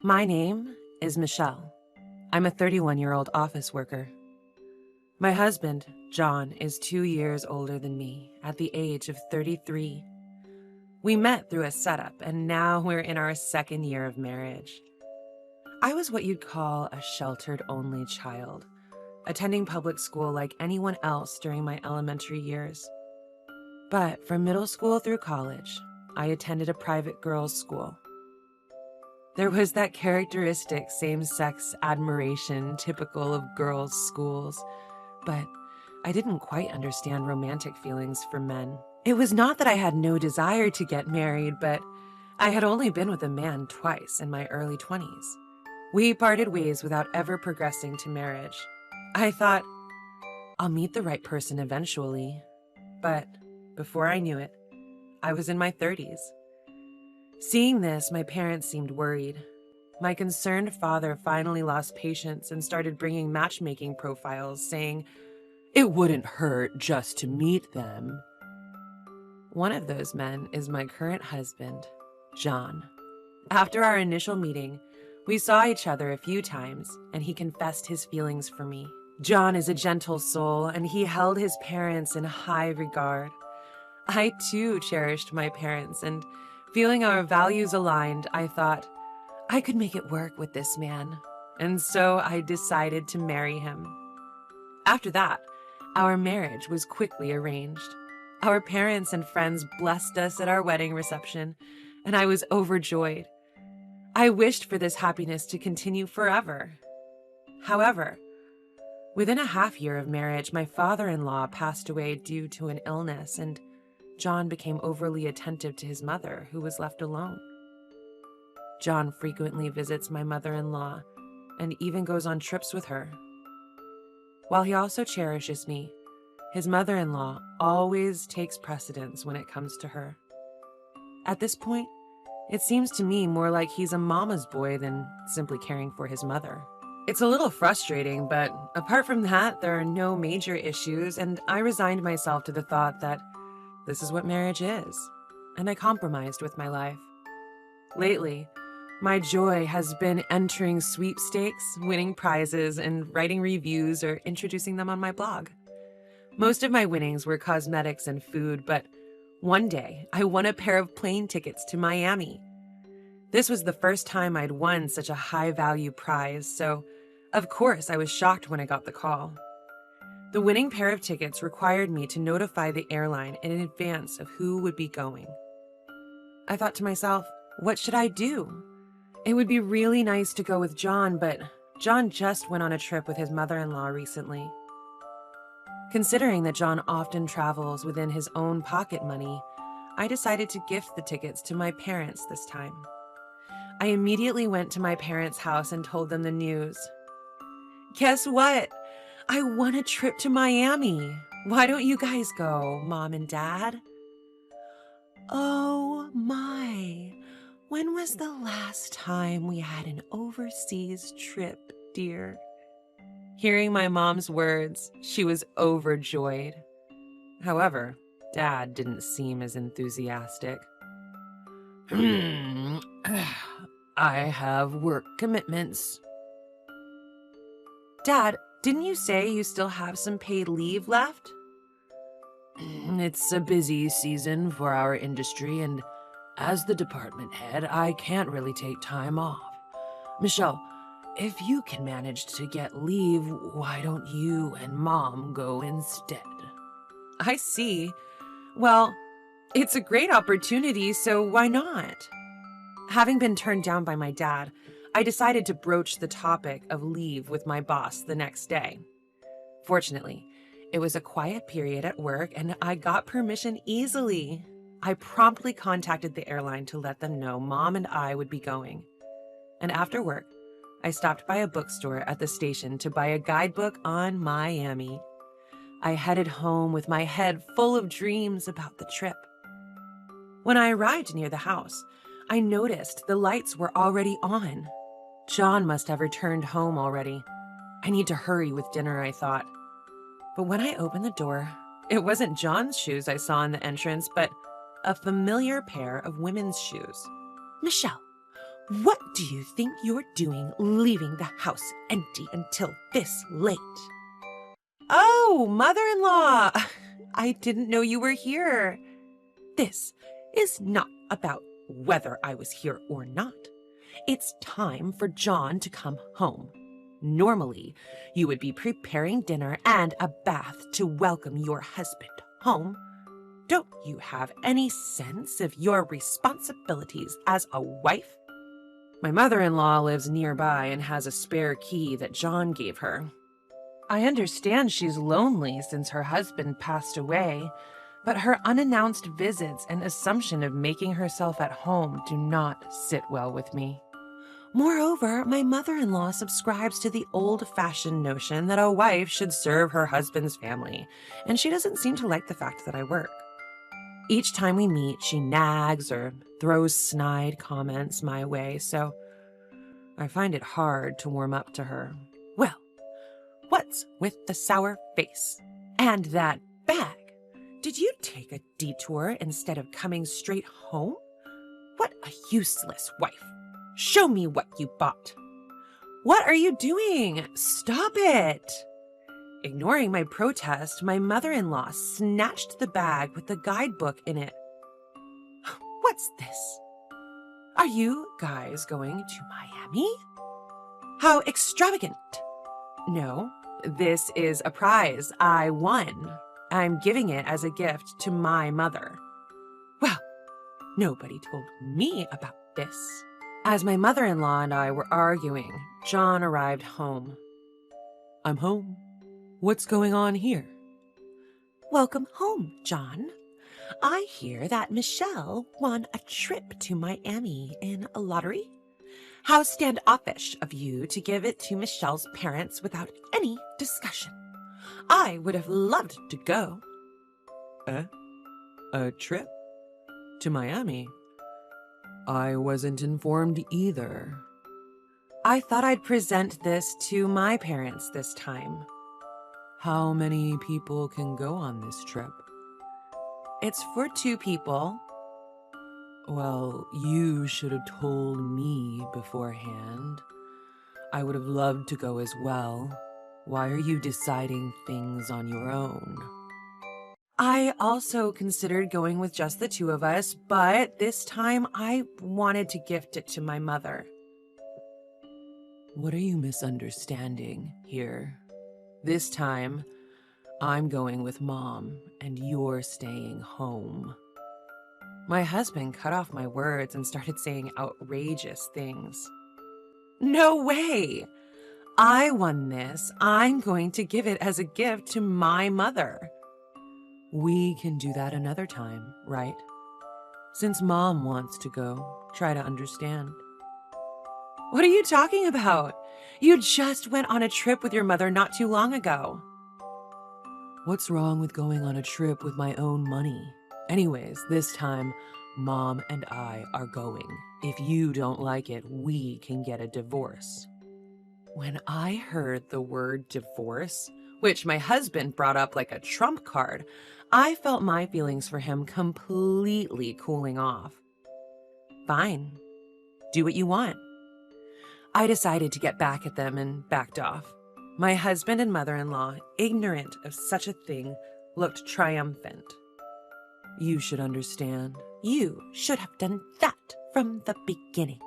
My name is Michelle. I'm a 31-year-old office worker. My husband, John, is 2 years older than me at the age of 33. We met through a setup, and now we're in our second year of marriage. I was what you'd call a sheltered only child, attending public school like anyone else during my elementary years. But from middle school through college, I attended a private girls' school. There was that characteristic same-sex admiration typical of girls' schools, but I didn't quite understand romantic feelings for men. It was not that I had no desire to get married, but I had only been with a man twice in my early 20s. We parted ways without ever progressing to marriage. I thought, I'll meet the right person eventually, but before I knew it, I was in my 30s. Seeing this, my parents seemed worried. My concerned father finally lost patience and started bringing matchmaking profiles, saying, "It wouldn't hurt just to meet them." One of those men is my current husband, John. After our initial meeting, we saw each other a few times, and he confessed his feelings for me. John is a gentle soul, and he held his parents in high regard. I too cherished my parents, and feeling our values aligned, I thought, I could make it work with this man. And so I decided to marry him. After that, our marriage was quickly arranged. Our parents and friends blessed us at our wedding reception, and I was overjoyed. I wished for this happiness to continue forever. However, within a half year of marriage, my father-in-law passed away due to an illness, and John became overly attentive to his mother, who was left alone. John frequently visits my mother-in-law and even goes on trips with her. While he also cherishes me, his mother-in-law always takes precedence when it comes to her. At this point, it seems to me more like he's a mama's boy than simply caring for his mother. It's a little frustrating, but apart from that, there are no major issues, and I resigned myself to the thought that this is what marriage is, and I compromised with my life. Lately, my joy has been entering sweepstakes, winning prizes, and writing reviews or introducing them on my blog. Most of my winnings were cosmetics and food, but one day I won a pair of plane tickets to Miami. This was the first time I'd won such a high-value prize, so of course I was shocked when I got the call. The winning pair of tickets required me to notify the airline in advance of who would be going. I thought to myself, what should I do? It would be really nice to go with John, but John just went on a trip with his mother-in-law recently. Considering that John often travels within his own pocket money, I decided to gift the tickets to my parents this time. I immediately went to my parents' house and told them the news. Guess what? I won a trip to Miami. Why don't you guys go, Mom and Dad? Oh my. When was the last time we had an overseas trip, dear? Hearing my mom's words, she was overjoyed. However, Dad didn't seem as enthusiastic. I have work commitments. Dad, didn't you say you still have some paid leave left? It's a busy season for our industry, and as the department head, I can't really take time off. Michelle, if you can manage to get leave, why don't you and Mom go instead? I see. Well, it's a great opportunity, so why not? Having been turned down by my dad, I decided to broach the topic of leave with my boss the next day. Fortunately, it was a quiet period at work, and I got permission easily. I promptly contacted the airline to let them know Mom and I would be going. And after work, I stopped by a bookstore at the station to buy a guidebook on Miami. I headed home with my head full of dreams about the trip. When I arrived near the house, I noticed the lights were already on. John must have returned home already. I need to hurry with dinner, I thought. But when I opened the door, it wasn't John's shoes I saw in the entrance, but a familiar pair of women's shoes. Michelle, What do you think you're doing leaving the house empty until this late? Oh, mother-in-law! I didn't know you were here. This is not about whether I was here or not. It's time for John to come home. Normally, you would be preparing dinner and a bath to welcome your husband home. Don't you have any sense of your responsibilities as a wife? My mother-in-law lives nearby and has a spare key that John gave her. I understand she's lonely since her husband passed away, but her unannounced visits and assumption of making herself at home do not sit well with me. Moreover, my mother-in-law subscribes to the old-fashioned notion that a wife should serve her husband's family, and she doesn't seem to like the fact that I work. Each time we meet, she nags or throws snide comments my way, so I find it hard to warm up to her. Well, what's with the sour face? And that bag? Did you take a detour instead of coming straight home? What a useless wife. Show me what you bought. What are you doing? Stop it. Ignoring my protest, my mother-in-law snatched the bag with the guidebook in it. What's this? Are you guys going to Miami? How extravagant. No, this is a prize I won. I'm giving it as a gift to my mother. Well, nobody told me about this. As my mother-in-law and I were arguing, John arrived home. I'm home. What's going on here? Welcome home, John. I hear that Michelle won a trip to Miami in a lottery. How standoffish of you to give it to Michelle's parents without any discussion. I would have loved to go. A trip? To Miami? I wasn't informed either. I thought I'd present this to my parents this time. How many people can go on this trip? It's for 2 people. Well, you should have told me beforehand. I would have loved to go as well. Why are you deciding things on your own? I also considered going with just the 2 of us, but this time I wanted to gift it to my mother. What are you misunderstanding here? This time, I'm going with Mom, and you're staying home. My husband cut off my words and started saying outrageous things. No way! I won this. I'm going to give it as a gift to my mother. We can do that another time, right? Since Mom wants to go, try to understand. What are you talking about? You just went on a trip with your mother not too long ago. What's wrong with going on a trip with my own money? Anyways, this time, Mom and I are going. If you don't like it, we can get a divorce. When I heard the word divorce, which my husband brought up like a trump card, I felt my feelings for him completely cooling off. Fine. Do what you want. I decided to get back at them and backed off. My husband and mother-in-law, ignorant of such a thing, looked triumphant. You should understand. You should have done that from the beginning.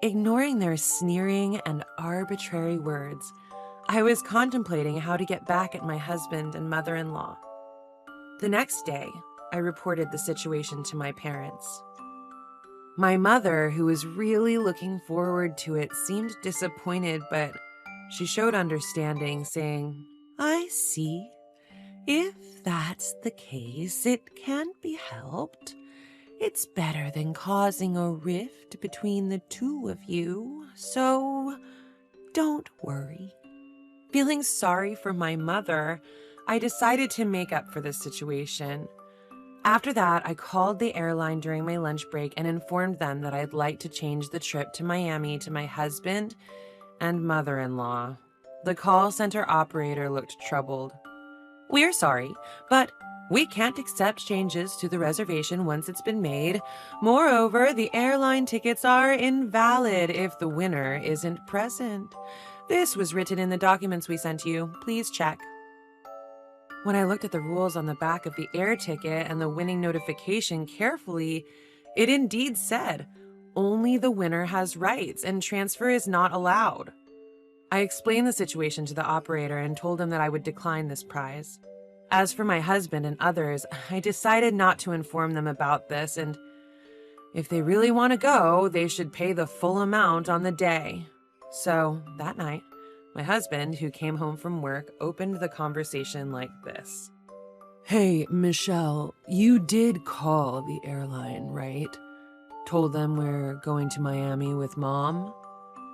Ignoring their sneering and arbitrary words, I was contemplating how to get back at my husband and mother-in-law. The next day, I reported the situation to my parents. My mother, who was really looking forward to it, seemed disappointed, but she showed understanding, saying, I see. If that's the case, it can't be helped. It's better than causing a rift between the 2 of you, so don't worry. Feeling sorry for my mother, I decided to make up for this situation. After that, I called the airline during my lunch break and informed them that I'd like to change the trip to Miami to my husband and mother-in-law. The call center operator looked troubled. We're sorry, but We can't accept changes to the reservation once it's been made. Moreover, the airline tickets are invalid if the winner isn't present. This was written in the documents we sent you. Please check. When I looked at the rules on the back of the air ticket and the winning notification carefully, it indeed said, only the winner has rights and transfer is not allowed. I explained the situation to the operator and told him that I would decline this prize. As for my husband and others, I decided not to inform them about this, and if they really want to go, they should pay the full amount on the day. So, that night, my husband, who came home from work, opened the conversation like this. Hey, Michelle, you did call the airline, right? Told them we're going to Miami with Mom?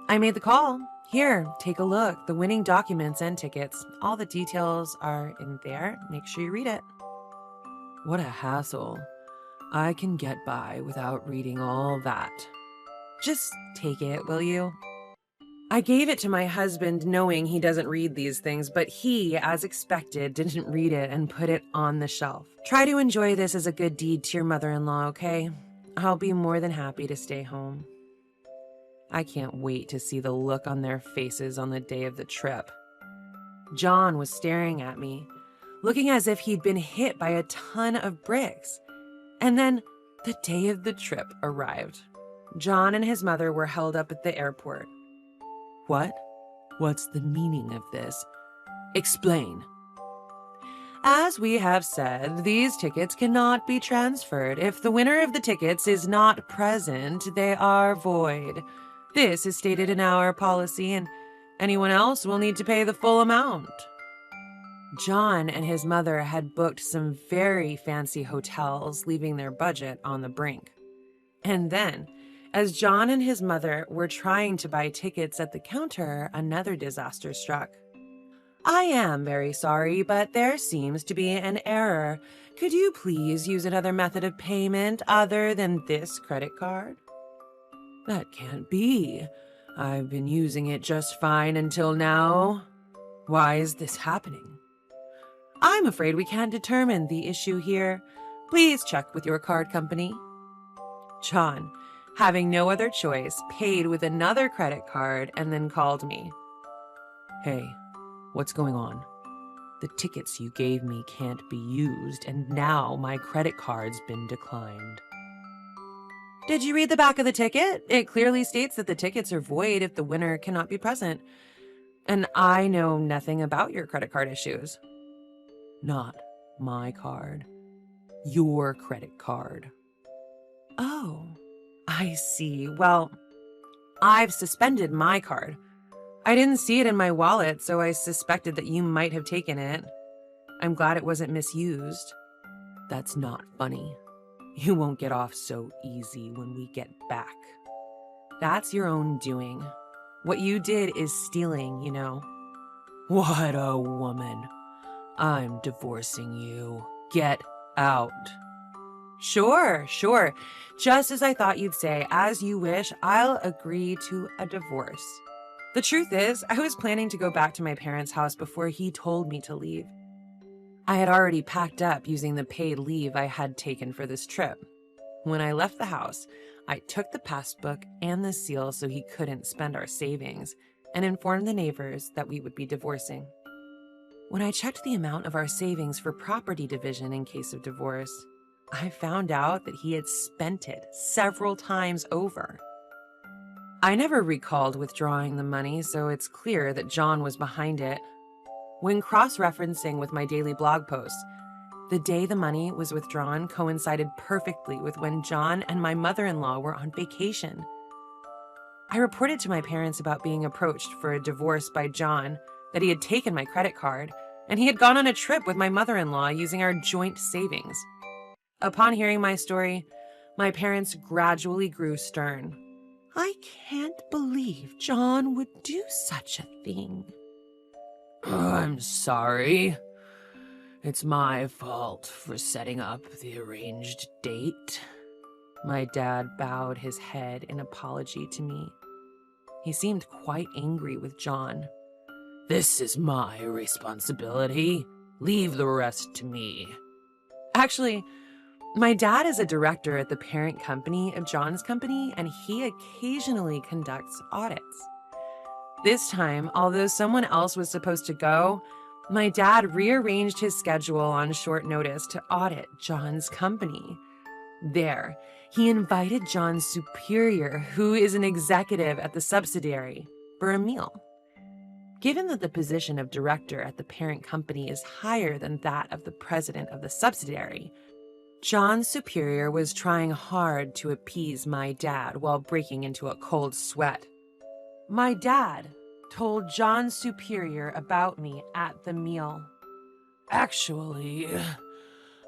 I made the call. Here, take a look. The winning documents and tickets. All the details are in there. Make sure you read it. What a hassle. I can get by without reading all that. Just take it, will you? I gave it to my husband knowing he doesn't read these things, but he, as expected, didn't read it and put it on the shelf. Try to enjoy this as a good deed to your mother-in-law, okay? I'll be more than happy to stay home. I can't wait to see the look on their faces on the day of the trip. John was staring at me, looking as if he'd been hit by a ton of bricks. And then the day of the trip arrived. John and his mother were held up at the airport. What? What's the meaning of this? Explain. As we have said, these tickets cannot be transferred. If the winner of the tickets is not present, they are void. This is stated in our policy, and anyone else will need to pay the full amount. John and his mother had booked some very fancy hotels, leaving their budget on the brink. And then, as John and his mother were trying to buy tickets at the counter, another disaster struck. I am very sorry, but there seems to be an error. Could you please use another method of payment other than this credit card? That can't be. I've been using it just fine until now. Why is this happening? I'm afraid we can't determine the issue here. Please check with your card company. John, having no other choice, paid with another credit card and then called me. Hey, what's going on? The tickets you gave me can't be used, and now my credit card's been declined. Did you read the back of the ticket? It clearly states that the tickets are void if the winner cannot be present. And I know nothing about your credit card issues. Not my card. Your credit card. Oh, I see. Well, I've suspended my card. I didn't see it in my wallet, so I suspected that you might have taken it. I'm glad it wasn't misused. That's not funny. You won't get off so easy when we get back. That's your own doing. What you did is stealing, you know. What a woman. I'm divorcing you. Get out. Sure. Just as I thought you'd say, as you wish, I'll agree to a divorce. The truth is, I was planning to go back to my parents' house before he told me to leave. I had already packed up using the paid leave I had taken for this trip. When I left the house, I took the passbook and the seal so he couldn't spend our savings, and informed the neighbors that we would be divorcing. When I checked the amount of our savings for property division in case of divorce, I found out that he had spent it several times over. I never recalled withdrawing the money, so it's clear that John was behind it. When cross-referencing with my daily blog posts, the day the money was withdrawn coincided perfectly with when John and my mother-in-law were on vacation. I reported to my parents about being approached for a divorce by John, that he had taken my credit card, and he had gone on a trip with my mother-in-law using our joint savings. Upon hearing my story, my parents gradually grew stern. I can't believe John would do such a thing. I'm sorry. It's my fault for setting up the arranged date. My dad bowed his head in apology to me. He seemed quite angry with John. This is my responsibility. Leave the rest to me. Actually, my dad is a director at the parent company of John's company, and he occasionally conducts audits. This time, although someone else was supposed to go, my dad rearranged his schedule on short notice to audit John's company. There, he invited John's superior, who is an executive at the subsidiary, for a meal. Given that the position of director at the parent company is higher than that of the president of the subsidiary, John's superior was trying hard to appease my dad while breaking into a cold sweat. My dad told John's superior about me at the meal. Actually,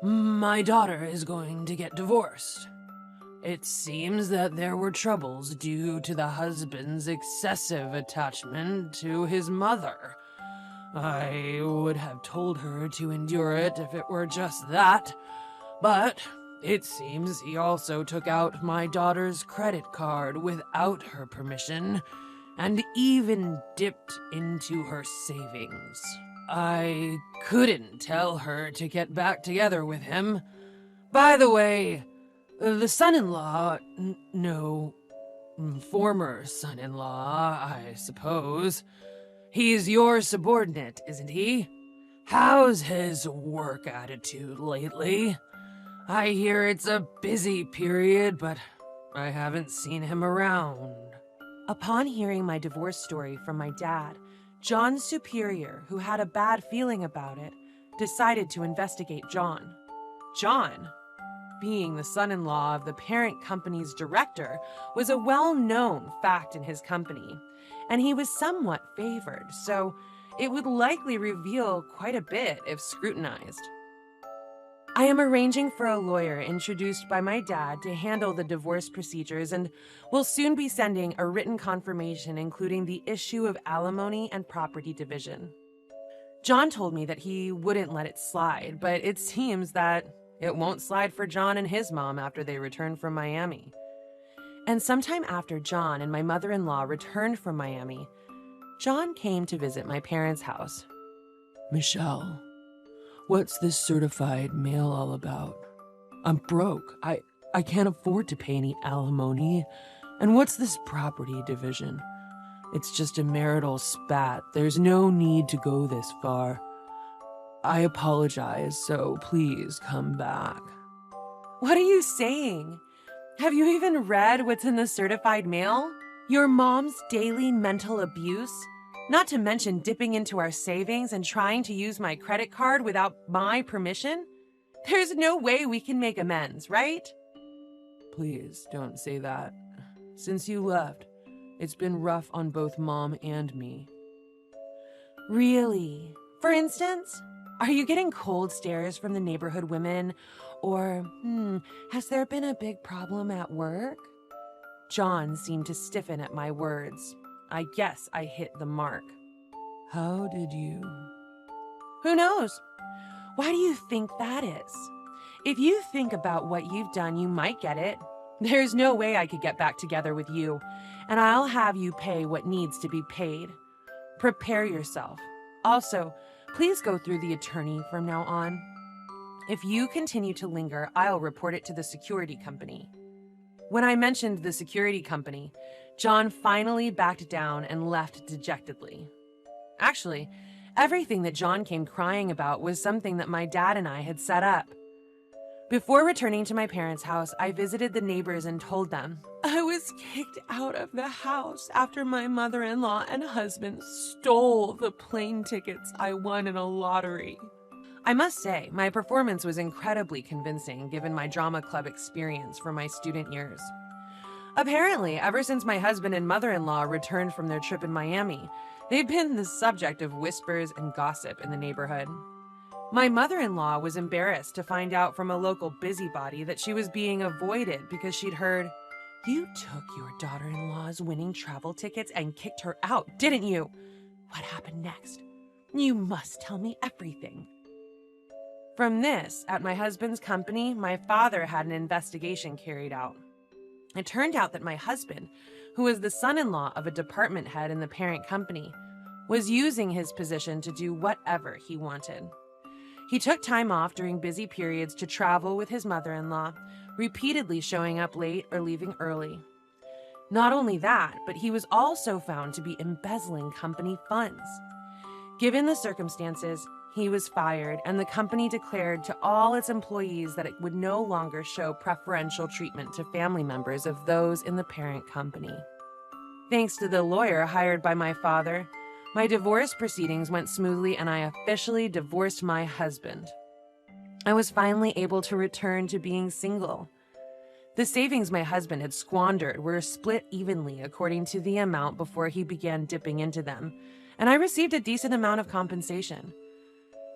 my daughter is going to get divorced. It seems that there were troubles due to the husband's excessive attachment to his mother. I would have told her to endure it if it were just that, but it seems he also took out my daughter's credit card without her permission and even dipped into her savings. I couldn't tell her to get back together with him. By the way, the son-in-law, former son-in-law, I suppose. He's your subordinate, isn't he? How's his work attitude lately? I hear it's a busy period, but I haven't seen him around. Upon hearing my divorce story from my dad, John's superior, who had a bad feeling about it, decided to investigate John. John, being the son-in-law of the parent company's director, was a well-known fact in his company, and he was somewhat favored, so it would likely reveal quite a bit if scrutinized. I am arranging for a lawyer introduced by my dad to handle the divorce procedures and will soon be sending a written confirmation including the issue of alimony and property division. John told me that he wouldn't let it slide, but it seems that it won't slide for John and his mom after they return from Miami. And sometime after John and my mother-in-law returned from Miami, John came to visit my parents' house. Michelle, what's this certified mail all about? I'm broke. I can't afford to pay any alimony. And what's this property division? It's just a marital spat. There's no need to go this far. I apologize, so please come back. What are you saying? Have you even read what's in the certified mail? Your mom's daily mental abuse? Not to mention dipping into our savings and trying to use my credit card without my permission? There's no way we can make amends, right? Please don't say that. Since you left, it's been rough on both Mom and me. Really? For instance, are you getting cold stares from the neighborhood women? Or, has there been a big problem at work? John seemed to stiffen at my words. I guess I hit the mark. How did you? Who knows? Why do you think that is? If you think about what you've done, you might get it. There's no way I could get back together with you, and I'll have you pay what needs to be paid. Prepare yourself. Also, please go through the attorney from now on. If you continue to linger, I'll report it to the security company. When I mentioned the security company, John finally backed down and left dejectedly. Actually, everything that John came crying about was something that my dad and I had set up. Before returning to my parents' house, I visited the neighbors and told them I was kicked out of the house after my mother-in-law and husband stole the plane tickets I won in a lottery. I must say, my performance was incredibly convincing given my drama club experience from my student years. Apparently, ever since my husband and mother-in-law returned from their trip in Miami, they've been the subject of whispers and gossip in the neighborhood. My mother-in-law was embarrassed to find out from a local busybody that she was being avoided because she'd heard, "You took your daughter-in-law's winning travel tickets and kicked her out, didn't you? What happened next? You must tell me everything." From this, at my husband's company, my father had an investigation carried out. It turned out that my husband, who was the son-in-law of a department head in the parent company, was using his position to do whatever he wanted. He took time off during busy periods to travel with his mother-in-law, repeatedly showing up late or leaving early. Not only that, but he was also found to be embezzling company funds. Given the circumstances, he was fired, and the company declared to all its employees that it would no longer show preferential treatment to family members of those in the parent company. Thanks to the lawyer hired by my father, my divorce proceedings went smoothly and I officially divorced my husband. I was finally able to return to being single. The savings my husband had squandered were split evenly according to the amount before he began dipping into them, and I received a decent amount of compensation.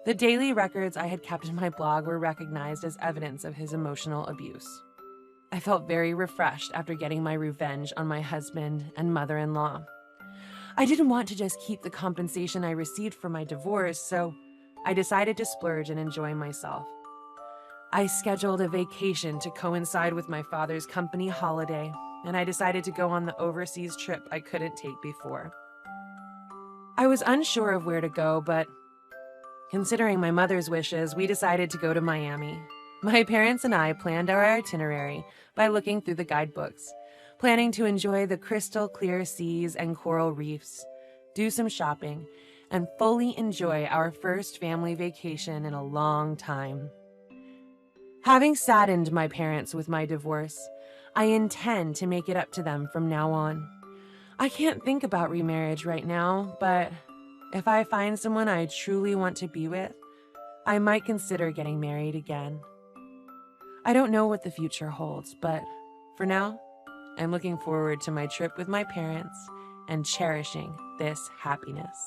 The daily records I had kept in my blog were recognized as evidence of his emotional abuse. I felt very refreshed after getting my revenge on my husband and mother-in-law. I didn't want to just keep the compensation I received for my divorce, so I decided to splurge and enjoy myself. I scheduled a vacation to coincide with my father's company holiday, and I decided to go on the overseas trip I couldn't take before. I was unsure of where to go, but considering my mother's wishes, we decided to go to Miami. My parents and I planned our itinerary by looking through the guidebooks, planning to enjoy the crystal clear seas and coral reefs, do some shopping, and fully enjoy our first family vacation in a long time. Having saddened my parents with my divorce, I intend to make it up to them from now on. I can't think about remarriage right now, but if I find someone I truly want to be with, I might consider getting married again. I don't know what the future holds, but for now, I'm looking forward to my trip with my parents and cherishing this happiness.